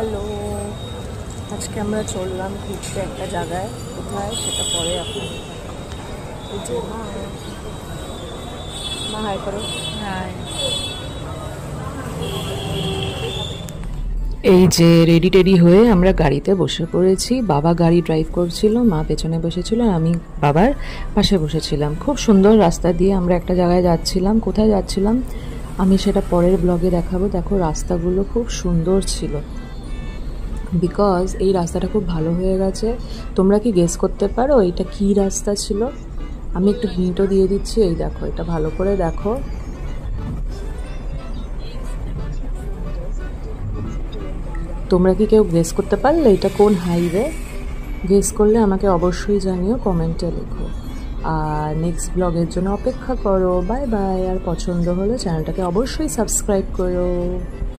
Hello, আজকে আমরা চললাম ঘুরতে একটা জায়গায়। কোথায় সেটা পরে আপনি মা হাই করো। হাই। এই যে রেডি টেডি হয়ে আমরা গাড়িতে বসে পড়েছি। বাবা গাড়ি ড্রাইভ করছিল, মা পেছনে বসেছিল, আমি বাবার পাশে বসেছিলাম। খুব সুন্দর রাস্তা দিয়ে আমরা একটা জায়গায় যাচ্ছিলাম। কোথায় যাচ্ছিলাম আমি সেটা পরের ব্লগে দেখাবো। দেখো রাস্তাগুলো খুব সুন্দর ছিল, বিকজ এই রাস্তাটা খুব ভালো হয়ে গেছে। তোমরা কি গেস করতে পারো এটা কি রাস্তা ছিল? আমি একটু হিন্টও দিয়ে দিচ্ছি। এই দেখো, এটা ভালো করে দেখো। তোমরা কি কেউ গেস করতে পারলে এটা কোন হাইওয়ে? গেস করলে আমাকে অবশ্যই জানিও, কমেন্টে লেখো। আর নেক্সট ব্লগের জন্য অপেক্ষা করো। Bye bye. আর পছন্দ হলে চ্যানেলটাকে অবশ্যই সাবস্ক্রাইব করো।